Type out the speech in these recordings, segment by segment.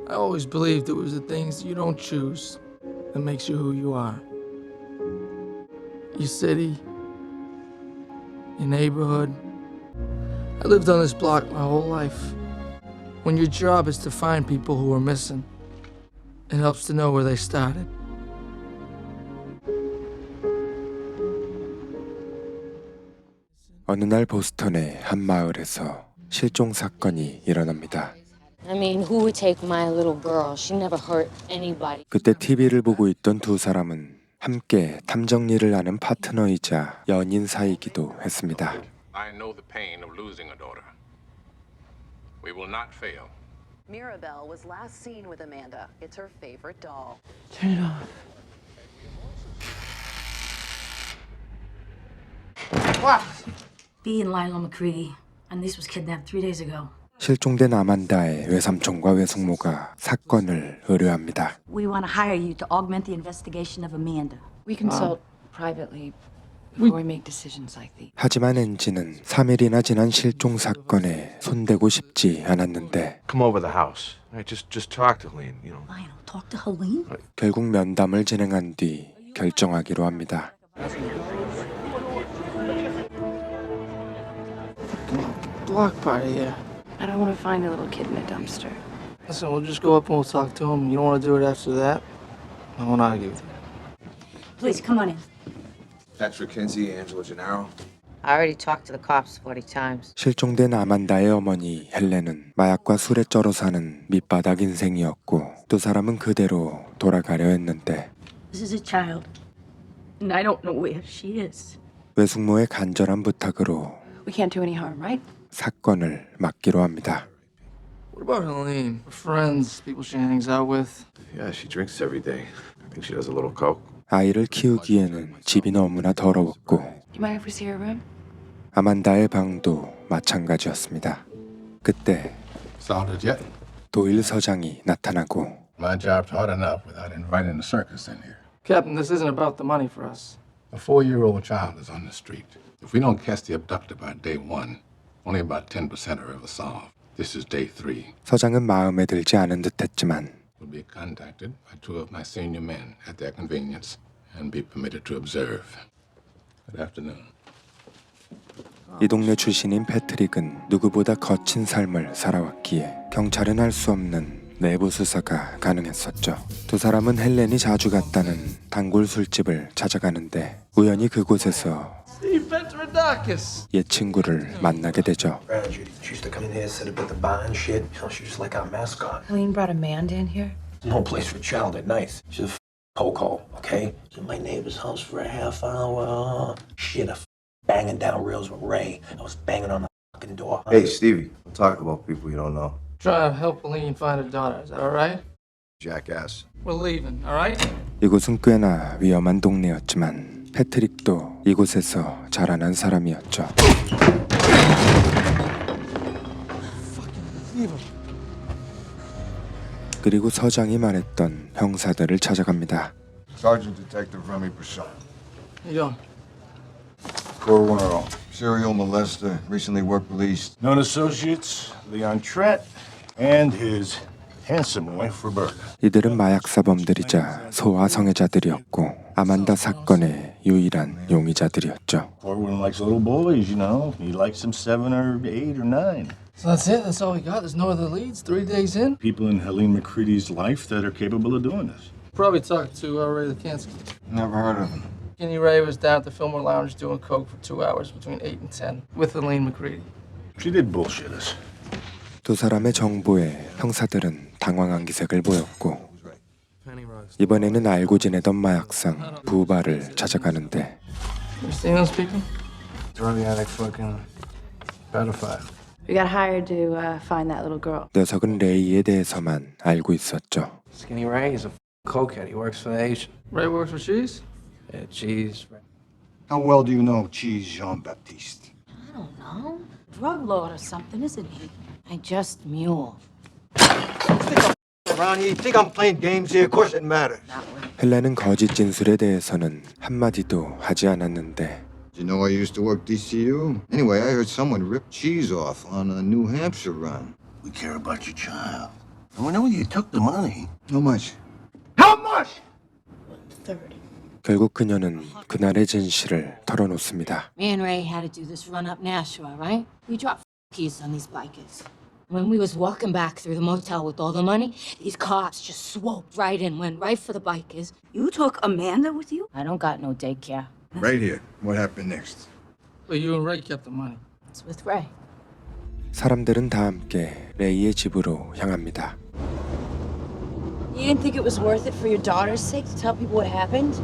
I always believed it was the things you don't choose that makes you who you are. Your city, your neighborhood. I lived on this block my whole life. When your job is to find people who are missing, it helps to know where they started. 어느 날 보스턴의 한 마을에서 실종 사건이 일어납니다. I mean, who would take my little girl? She never hurt anybody. 그때 TV를 보고 있던 두 사람은 함께 탐정 일을 하는 파트너이자 연인 사이기도 했습니다. I know the pain of losing a daughter. We will not fail. Mirabelle was last seen with Amanda. It's her favorite doll. Turn it off. What? Bee and Lila McCready. And this was kidnapped 3 days ago. 실종된 아만다의 외삼촌과 외숙모가 사건을 의뢰합니다. We want to hire you to augment the investigation of Amanda. We consult privately before we make decisions like these. 하지만 엔지는 3일이나 지난 실종 사건에 손대고 싶지 않았는데 Come over the house. Right, just talk to Helene, you know. Lionel, talk to Helene? 결국 면담을 진행한 뒤 결정하기로 합니다. Block party here. I don't want to find a little kid in a dumpster. Listen, we'll just go up and we'll talk to him. You don't want to do it after that? I won't argue with you. Please, come on in. Patrick Kinsey, Angela Gennaro. I already talked to the cops 40 times. 실종된 아만다의 어머니 헬렌은 마약과 술에 쩔어 사는 밑바닥 인생이었고 두 사람은 그대로 돌아가려 했는데 This is a child. And I don't know where she is. 외숙모의 간절한 부탁으로 We can't do any harm, right? 사건을 맡기로 합니다. What about Helene? Her friends, people she hangs out with. Yeah, she drinks every day. I think she does a little coke. 아이를 키우기에는 집이 너무나 더러웠고 Do you mind if we see her room? 아만다의 방도 마찬가지였습니다. 그때 Started yet? 도일 서장이 나타나고 My job's hard enough without inviting the circus in here. Captain, this isn't about the money for us. A 4-year-old child is on the street. If we don't catch the abductor by day 1, only about 10% are ever solved. This is day 3. 서장은 마음에 들지 않은 듯했지만 Will be contacted by 2 of my senior men at their convenience and be permitted to observe. Good afternoon. 이 동네 출신인 패트릭은 누구보다 거친 삶을 살아왔기에 경찰은 할 수 없는 내부 수사가 가능했었죠. 두 사람은 헬렌이 자주 갔다는 단골 술집을 찾아가는데 우연히 그곳에서 Steve Petrodakis. 옛 친구를 만나게 되죠. She used to come in here, sit up at the bar and shit. You know, she's just like our mascot. Helene brought Amanda in here. No place for a child at night. She's a poke hole, okay? She's in my neighbor's house for a half hour. Shit, banging down rails with Ray. I was banging on the fucking door. Hey, Stevie. Don't talk about people you don't know. Try to help Helene find her daughter. Is that all right? Jackass. We're leaving, all right? 이곳은 꽤나 위험한 동네였지만 패트릭도 이곳에서 자라난 사람이었죠. 그리고 서장이 말했던 형사들을 찾아갑니다. Sergeant Detective Remy Broussard. How you doing? Core 1 serial molester, recently work released. Known associates, Leon Trett, and his handsome wife, Roberta. 이들은 마약사범들이자 소아성애자들이었고 아만다 사건의 유일한 용의자들이었죠. Corwin likes little boys, you know. He likes them 7 or 8 or 9. So that's it? That's all we got? There's no other leads? 3 days in? People in Helene McCready's life that are capable of doing this. Probably talked to Ray Lekansky. Never heard of him. Kenny Ray was down at the Fillmore Lounge doing coke for 2 hours between 8 and 10 with Helene McCready. She did bullshit us. 두 사람의 정보에 형사들은 당황한 기색을 보였고 이번에는 알고 지내던 마약상 부바를 찾아가는데 You seen those people? Drug addict, fucking pedophile. We got hired to find that little girl. 녀석은 레이에 대해서만 알고 있었죠. Skinny Ray is a cokehead. He works for the Asian. Ray works for Cheese? Yeah, cheese. How well do you know Cheese Jean-Baptiste? I don't know. Drug lord or something, isn't he? I just mule. Around here, you think I'm playing games here? Of course it matters. 헬렌은 거짓 진술에 대해서는 한마디도 하지 않았는데 Did you know I used to work DCU? Anyway, I heard someone ripped Cheese off on a New Hampshire run. We care about your child. We know you took the money. How much? How much? 30. 결국 그녀는 그날의 진실을 털어놓습니다. Me and Ray had to do this run up Nashua, right? We dropped keys on these bikers. When we was walking back through the motel with all the money, these cops just swooped right in, went right for the bikers. You took Amanda with you? I don't got no daycare. Right here. What happened next? But you and Ray kept the money. It's with Ray. 사람들은 다 함께 레이의 집으로 향합니다. You didn't think it was worth it for your daughter's sake to tell people what happened?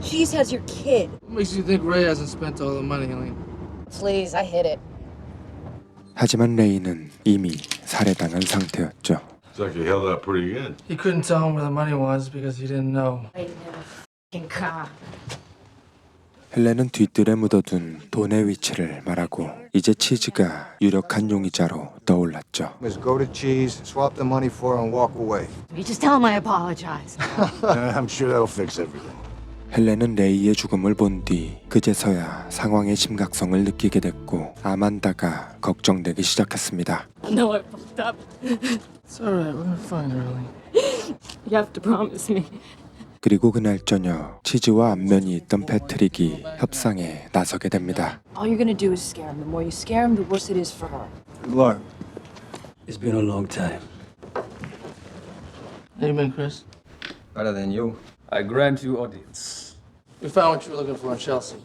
She has your kid. What makes you think Ray hasn't spent all the money, Helene? Please, I hit it. 하지만 레이는 이미 살해당한 상태였죠. Looks like you held up pretty good. He couldn't tell him where the money was because he didn't know. Ray didn't have a f***ing car. 헬렌은 뒤뜰에 묻어둔 돈의 위치를 말하고 이제 치즈가 유력한 용의자로 떠올랐죠. Let's go to Cheese, swap the money for her, and walk away. You just tell him I apologize. I'm sure that'll fix everything. 헬렌은 레이의 죽음을 본 뒤 그제서야 상황의 심각성을 느끼게 됐고 아만다가 걱정되기 시작했습니다. I know I fucked up. It's alright, we're gonna find her, Helene. You have to promise me. 그리고 그날 저녁 치즈와 안면이 있던 패트릭이 협상에 나서게 됩니다. All you're gonna do is scare him. The more you scare him, the worse it is for her. Good luck. It's been a long time. How you been, Chris? Better than you. I grant you audience. We found what you were looking for in Chelsea.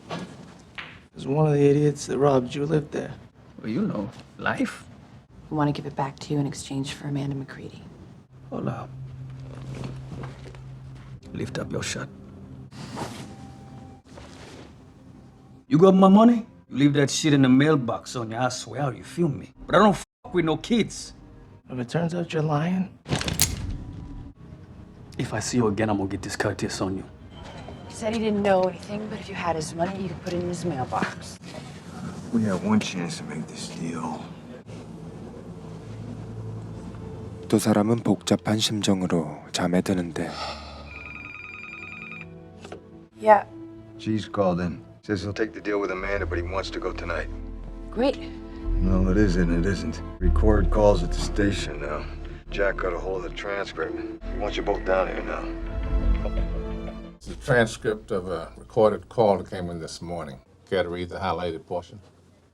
Because one of the idiots that robbed you lived there. Well, you know, life. We want to give it back to you in exchange for Amanda McCready. Hold up. Lift up your shirt. You got my money? You leave that shit in the mailbox on you, I swear, you feel me? But I don't fuck with no kids. If it turns out you're lying, If I see you again, I'm gonna get discourteous on you. He said he didn't know anything, but if you had his money, you could put it in his mailbox. We have one chance to make this deal. 두 사람은 복잡한 심정으로 잠에 드는데 Yeah. Cheese called in. Says he'll take the deal with Amanda, but he wants to go tonight. Great. No, it is and it isn't. Record calls at the station now. Jack got a hold of the transcript. He wants you both down here now. It's a transcript of a recorded call that came in this morning. Care to read the highlighted portion?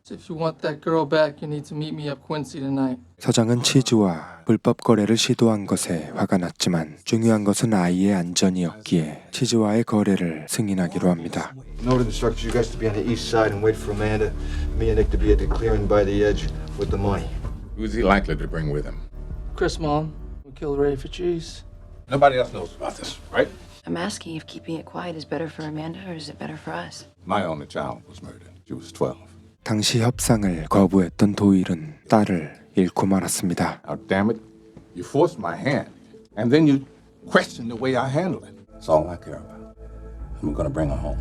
so if you want that girl back, you need to meet me up Quincy tonight. 서장은 치즈와 불법 거래를 시도한 것에 화가 났지만 중요한 것은 아이의 안전이었기에 치즈와의 거래를 승인하기로 합니다. Noted instructs you guys to be on the east side and wait for Amanda. Me and Nick to be at the clearing by the edge with the money. Who's he likely to bring with him? Chris Mullen, we killed Ray for cheese. Nobody else knows about this, right? I'm asking if keeping it quiet is better for Amanda or is it better for us? My only child was murdered. She was 12. 당시 협상을 거부했던 도일은 딸을 잃고 말았습니다. Now, damn it, you forced my hand, and then you question the way I handle it. That's all I care about. I'm gonna bring her home.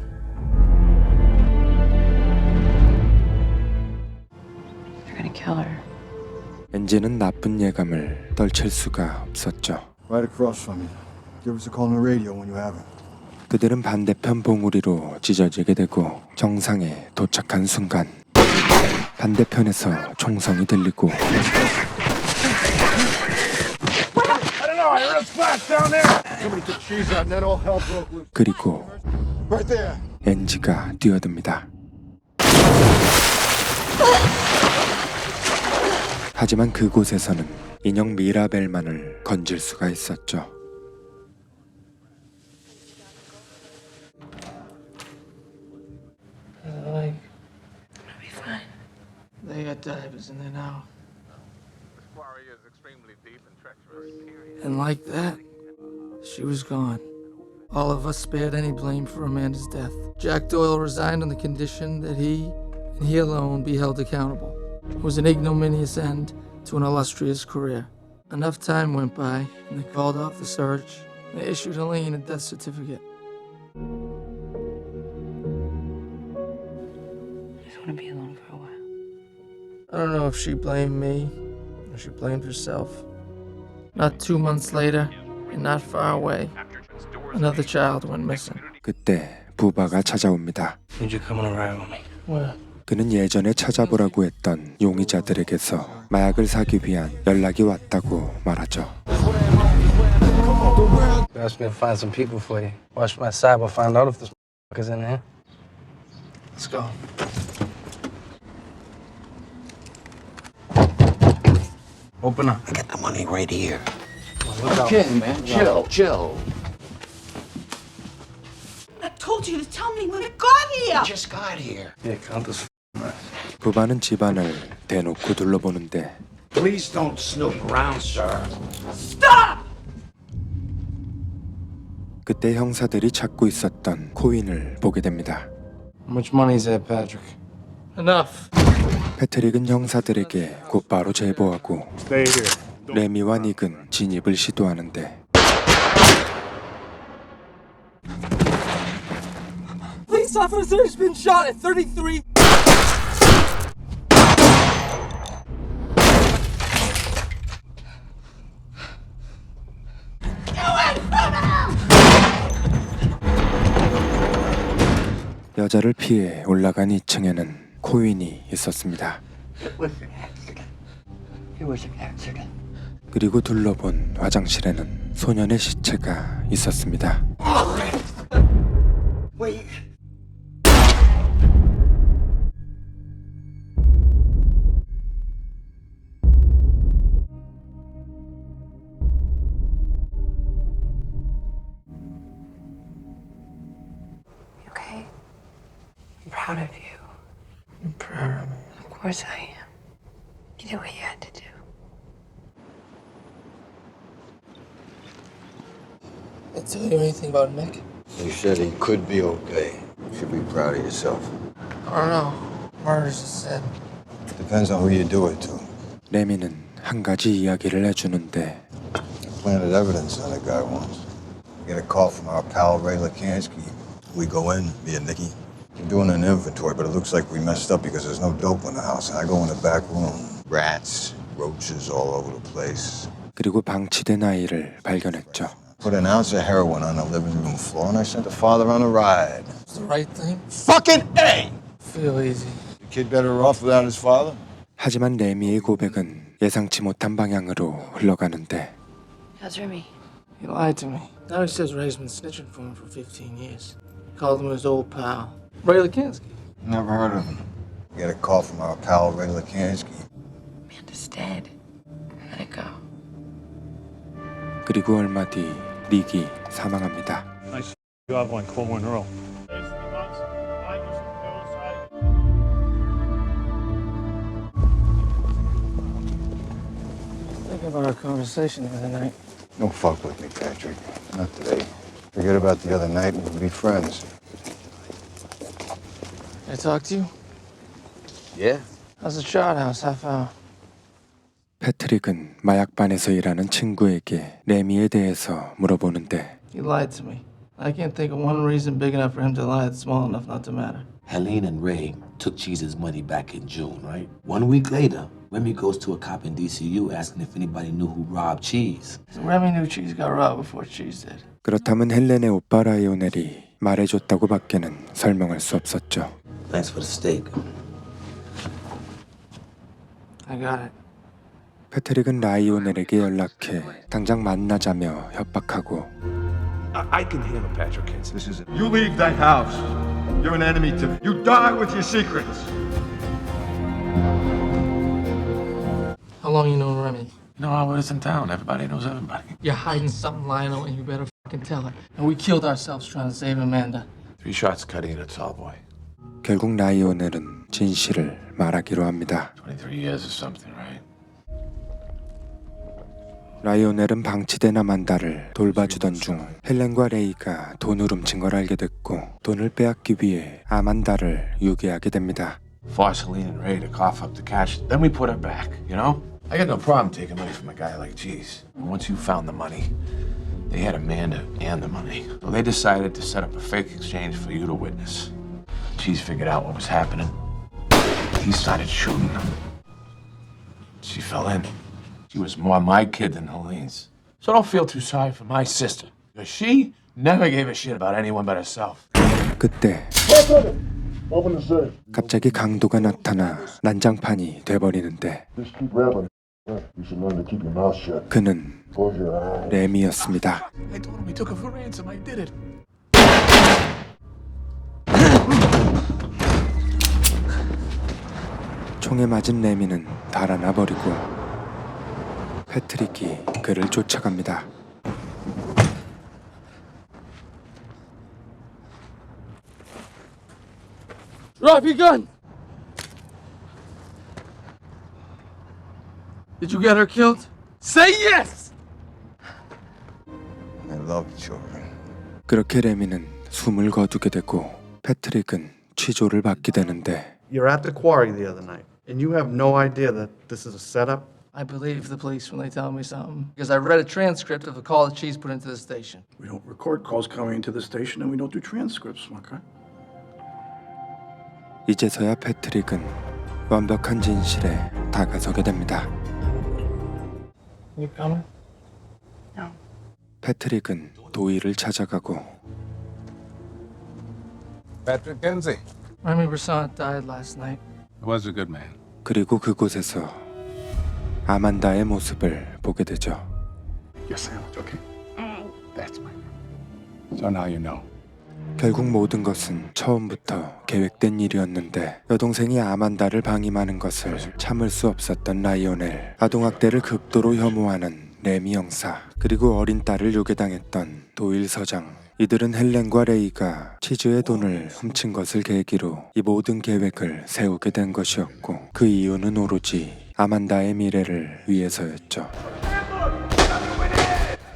You're gonna kill her. 엔지는 나쁜 예감을 떨칠 수가 없었죠. Right across from you. Give us a call on the radio when you have it. 그들은 반대편 봉우리로 찢어지게 되고 정상에 도착한 순간 반대편에서 총성이 들리고 그리고 Right there. 엔지가 뛰어듭니다. 하지만 그곳에서는 인형 미라벨만을 건질 수가 있었죠. Like, It'll be fine. they got divers in there now. And like that, she was gone. All of us spared any blame for Amanda's death. Jack Doyle resigned on the condition that he, and he alone, be held accountable. It was an ignominious end to an illustrious career. Enough time went by, and they called off the search. They issued Helene a death certificate. I just want to be alone for a while. I don't know if she blamed me or she blamed herself. Not 2 months later, and not far away, another child went missing. 그때 부바가 찾아옵니다. Need you coming around with me. Where? 그는 예전에 찾아보라고 했던 용의자들에게서 마약을 사기 위한 연락이 왔다고 말하죠. asked me to find some people for you. Watch my side, we'll find out if this is in here. Let's go. Open up. I got the money right here. Look out. Okay, man, chill. I told you to tell me when it got here. Just got here. Yeah, count this mess. 부바는 집안을 대놓고 둘러보는데 Please don't snoop around, sir. 그때 형사들이 찾고 있었던 코인을 보게 됩니다. How much money is that, Patrick? Enough. 패트릭은 형사들에게 곧바로 제보하고 Stay here. 레미와 닉은 진입을 시도하는데 Police officer's been shot at 33. 여자를 피해 올라간 2층에는 코인이 있었습니다. 그리고 둘러본 화장실에는 소년의 시체가 있었습니다. Okay? I'm proud of you. I'm proud of me. Of course I am. You did what you had to do. Did I tell you anything about Nick? You said he could be okay. You should be proud of yourself. I don't know. Murder's a sin. Depends on who you do it to. 레미는 한 가지 이야기를 해주는데 I planted evidence on a guy once. We get a call from our pal Ray Lakansky. We go in, me and Nicky. We're doing an inventory, but it looks like we messed up because there's no dope in the house. I go in the back room. Rats, roaches all over the place. 그리고 방치된 아이를 발견했죠. Put an ounce of heroin on the living room floor, and I sent the father on a ride. It's the right thing. Fucking A! Feel easy. The kid better off without his father? 하지만 레미의 고백은 예상치 못한 방향으로 흘러가는데 How's Remy? He lied to me. Now he says Ray's been snitching for him for 15 years. Called him his old pal. Ray Lakansky. Never heard of him. We get a call from our pal Ray Lakansky. Amanda's dead. Let it go. 그리고 얼마 뒤 닉이 사망합니다. Job on Coleman Earl. Think about our conversation the other night. Don't fuck with me, Patrick. Not today. Forget about the other night and we'll be friends. Can I talk to you? Yeah? How's the chart house? Half hour. 패트릭은 마약반에서 일하는 친구에게 레미에 대해서 물어보는데 He lied to me. I can't think of one reason big enough for him to lie that's small enough not to matter. Helene and Ray took Cheese's money back in June, right? 1 week later, Remy goes to a cop in DCU asking if anybody knew who robbed Cheese. So Remy knew Cheese got robbed before Cheese did. 그렇다면 헬렌의 오빠 라이오넬이 말해줬다고 밖에는 설명할 수 없었죠. Thanks for the steak. I got it. 패트릭은 라이오넬에게 연락해 당장 만나자며 협박하고 I can handle Patrick Henson. This is it. You leave that house. You're an enemy to me. You die with your secrets. How long you known Remy? You know how it is in town. Everybody knows everybody. You're hiding something, Lionel, and you better fucking tell her. And we killed ourselves trying to save Amanda. 3 shots cutting at a tall boy. 결국 라이오넬은 진실을 말하기로 합니다. 23 years or something, right? 라이오넬은 방치된 아만다를 돌봐주던 중 헬렌과 레이가 돈을 훔친 걸 알게 됐고 돈을 빼앗기 위해 아만다를 유괴하게 됩니다. Force Helene and Ray to cough up the cash. Then we put her back, you know? I got no problem taking money from a guy like Cheese. But once you found the money, they had Amanda and the money. So they decided to set up a fake exchange for you to witness. Cheese figured out what was happening. He started shooting them. She fell in. She was more my kid than Helene's. So don't feel too sorry for my sister. Because she never gave a shit about anyone but herself. 그때 갑자기 강도가 나타나 난장판이 돼버리는데 그는 레미였습니다. I told him we took her for ransom. I did it. 총에 맞은 레미는 달아나 버리고 패트릭이 그를 쫓아갑니다. Drop your gun! Did you get her killed? Say yes! I love children. 그렇게 레미는 숨을 거두게 되고 패트릭은 취조를 받게 되는데 You're at the quarry the other night, and you have no idea that this is a setup? I believe the police when they tell me something. Because I read a transcript of the call that she's put into the station. We don't record calls coming into the station, and we don't do transcripts, okay? 이제서야 패트릭은 완벽한 진실에 다가서게 됩니다. You coming? 패트릭은 도일을 찾아가고 Patrick Kenzie. Remy Brisson died last night. He was a good man. 그리고 그곳에서 아만다의 모습을 보게 되죠. Your sandwich, okay? That's my. So now you know. 결국 모든 것은 처음부터 계획된 일이었는데 여동생이 아만다를 방임하는 것을 참을 수 없었던 라이오넬, 아동학대를 극도로 혐오하는 레미 형사, 그리고 어린 딸을 요괴당했던 도일 서장, 이들은 헬렌과 레이가 치즈의 돈을 훔친 것을 계기로 이 모든 계획을 세우게 된 것이었고 그 이유는 오로지 아만다의 미래를 위해서였죠.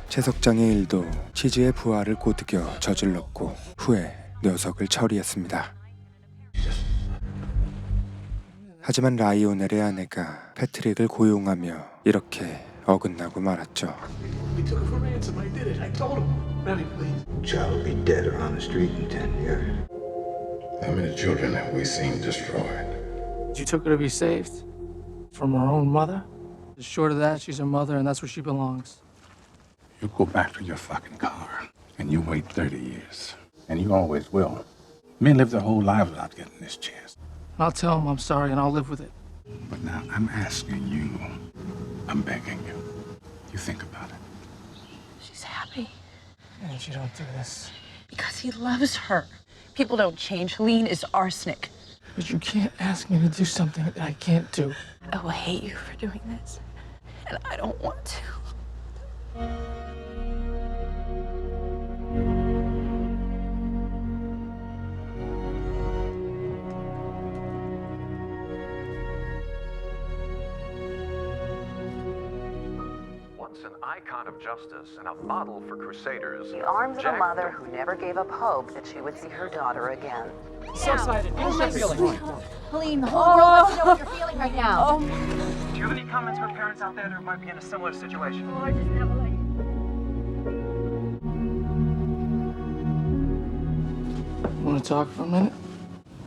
채석장의 일도 치즈의 부하를 꼬드겨 저질렀고 후에 녀석을 처리했습니다. 하지만 라이오넬의 아내가 패트릭을 고용하며 이렇게 어긋나고 말았죠. We took her for ransom. I did it. I told him. Remy, please. Child will be dead or on the street in 10 years. How many children have we seen destroyed? You took her to be saved? From her own mother? Short of that, she's her mother and that's where she belongs. You go back to your fucking car and you wait 30 years. And you always will. Men live their whole lives without getting this chance. I'll tell him I'm sorry and I'll live with it. But now I'm asking you, I'm begging you, you think about it. She's happy And you don't do this. because he loves her. People don't change. Helene is arsenic. But you can't ask me to do something that I can't do. I will hate you for doing this, and I don't want to. Once an icon of justice and a model for crusaders, The arms of a Jack mother who never gave up hope that she would see her daughter again. So excited. How's that feeling? Helene, the whole world wants to know what you're feeling right now. Do you have any comments for parents out there that might be in a similar situation? Want to talk for a minute?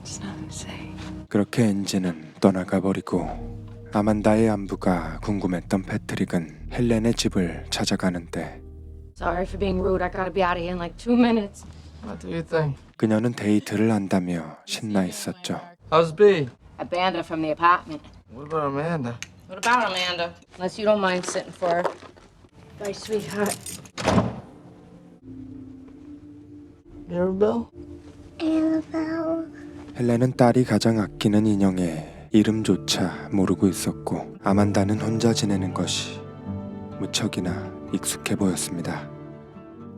There's nothing to say. 그렇게 엔지는 떠나가 버리고 아만다의 안부가 궁금했던 패트릭은 헬렌의 집을 찾아가는데 Sorry for being rude. I gotta be out of here in like 2 minutes. What do you think? 그녀는 데이트를 한다며 신나 있었죠. How's B? Amanda from the apartment. What about Amanda? What about Amanda? Unless you don't mind sitting for her. Bye, sweetheart. Mirabelle? 헬렌은 딸이 가장 아끼는 인형의 이름조차 모르고 있었고 아만다는 혼자 지내는 것이 무척이나 익숙해 보였습니다.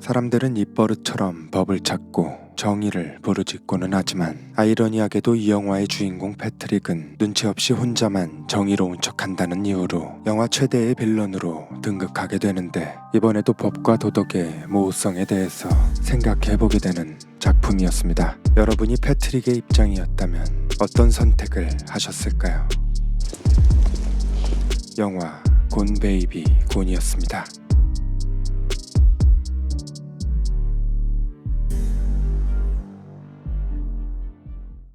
사람들은 입버릇처럼 법을 찾고 정의를 부르짖고는 하지만 아이러니하게도 이 영화의 주인공 패트릭은 눈치 없이 혼자만 정의로운 척한다는 이유로 영화 최대의 빌런으로 등극하게 되는데 이번에도 법과 도덕의 모호성에 대해서 생각해보게 되는 작품이었습니다. 여러분이 패트릭의 입장이었다면 어떤 선택을 하셨을까요? 영화 곤 베이비 곤이었습니다.